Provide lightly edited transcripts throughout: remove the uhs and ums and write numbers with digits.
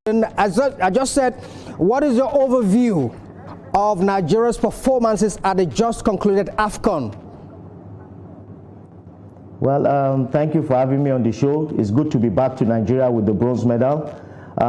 And as I just said, what is your overview of Nigeria's performances at the just concluded AFCON? Well, thank you for having me on the show. It's good to be back to Nigeria with the bronze medal.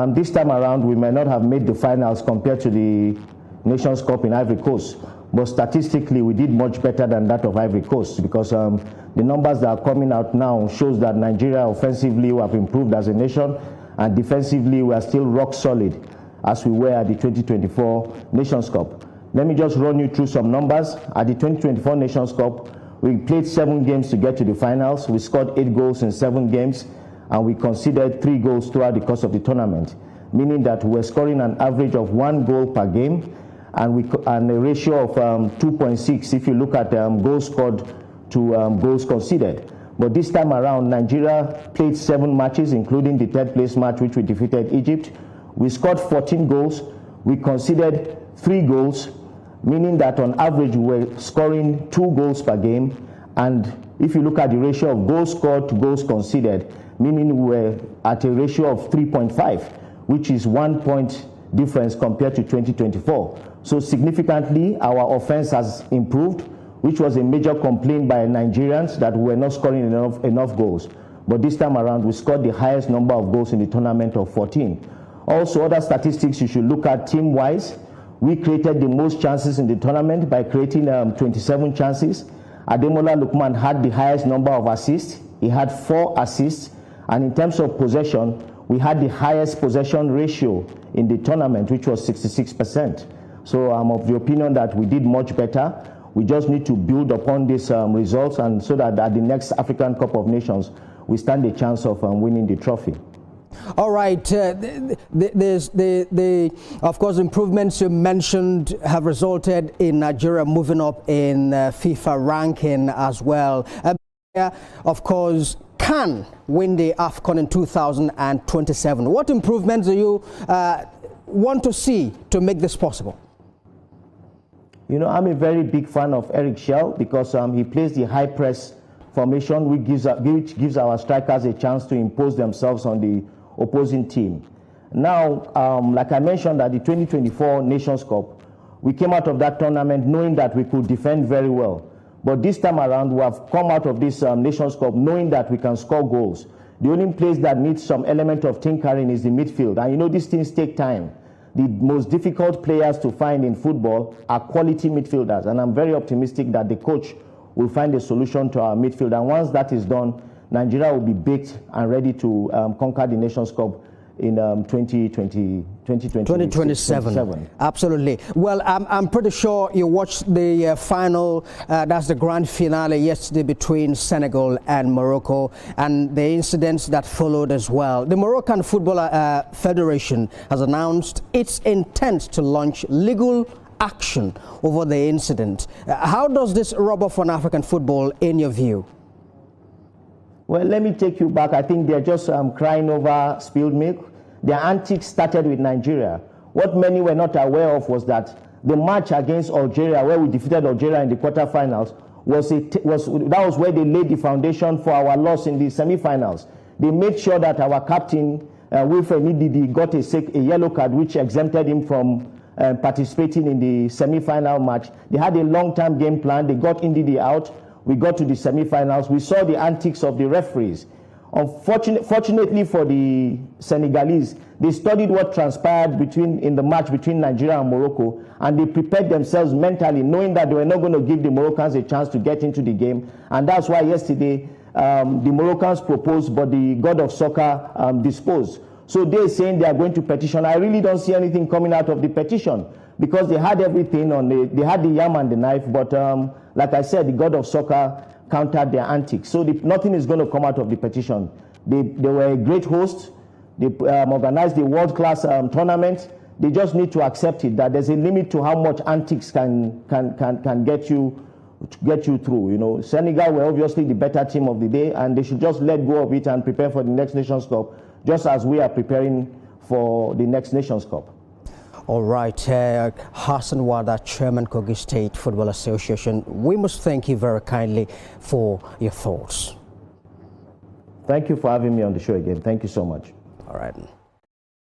This time around, we may not have made the finals compared to the Nations Cup in Ivory Coast, but statistically, we did much better than that of Ivory Coast because the numbers that are coming out now shows that Nigeria offensively we have improved as a nation, and defensively we are still rock solid as we were at the 2024 Nations Cup. Let me just run you through some numbers. At the 2024 Nations Cup, we played 7 games to get to the finals. We scored 8 goals in 7 games, and we conceded 3 goals throughout the course of the tournament, meaning that we're scoring an average of 1 goal per game, and a ratio of 2.6 if you look at goals scored to goals conceded. But this time around, Nigeria played 7 matches, including the 3rd place match, which we defeated Egypt. We scored 14 goals. We conceded 3 goals, meaning that on average we're scoring 2 goals per game. And if you look at the ratio of goals scored to goals conceded, meaning we're at a ratio of 3.5, which is 1 point difference compared to 2024. So significantly, our offense has improved, which was a major complaint by Nigerians that we were not scoring enough goals. But this time around, we scored the highest number of goals in the tournament of 14. Also, other statistics you should look at team-wise. We created the most chances in the tournament by creating 27 chances. Ademola Lookman had the highest number of assists. He had 4 assists. And in terms of possession, we had the highest possession ratio in the tournament, which was 66%. So I'm of the opinion that we did much better. We just need to build upon these results, and so that at the next African Cup of Nations, we stand a chance of winning the trophy. All right. Of course, improvements you mentioned have resulted in Nigeria moving up in FIFA ranking as well. Of course, can win the AFCON in 2027. What improvements do you want to see to make this possible? You know, I'm a very big fan of Eric Schell because he plays the high press formation, which gives our strikers a chance to impose themselves on the opposing team. Now, like I mentioned at the 2024 Nations Cup, we came out of that tournament knowing that we could defend very well. But this time around, we have come out of this Nations Cup knowing that we can score goals. The only place that needs some element of tinkering is the midfield. And you know, these things take time. The most difficult players to find in football are quality midfielders. And I'm very optimistic that the coach will find a solution to our midfield. And once that is done, Nigeria will be baked and ready to conquer the Nations Cup in 2027. Absolutely. Well, I'm pretty sure you watched the final, that's the grand finale yesterday between Senegal and Morocco, and the incidents that followed as well. The Moroccan Football Federation has announced its intent to launch legal action over the incident. How does this rub off on African football in your view? Well, let me take you back. I think they're just crying over spilled milk. Their antics started with Nigeria. What many were not aware of was that the match against Algeria, where we defeated Algeria in the quarterfinals, that was where they laid the foundation for our loss in the semifinals. They made sure that our captain, Wilfred Ndidi, got a yellow card, which exempted him from participating in the semifinal match. They had a long-term game plan. They got Ndidi out. We got to the semifinals. We saw the antics of the referees. Fortunately for the Senegalese, they studied what transpired in the match between Nigeria and Morocco, and they prepared themselves mentally, knowing that they were not going to give the Moroccans a chance to get into the game. And that's why yesterday the Moroccans proposed, but the God of Soccer disposed. So they're saying they are going to petition. I really don't see anything coming out of the petition because they had everything they had the yam and the knife, but like I said, the God of Soccer countered their antics. So nothing is going to come out of the petition. They were a great host. They organized the world-class tournament. They just need to accept it, that there's a limit to how much antics can get you through. You know, Senegal were obviously the better team of the day, and they should just let go of it and prepare for the next Nations Cup, just as we are preparing for the next Nations Cup. All right, Hassan Wada, Chairman, Kogi State Football Association, we must thank you very kindly for your thoughts. Thank you for having me on the show again. Thank you so much. All right.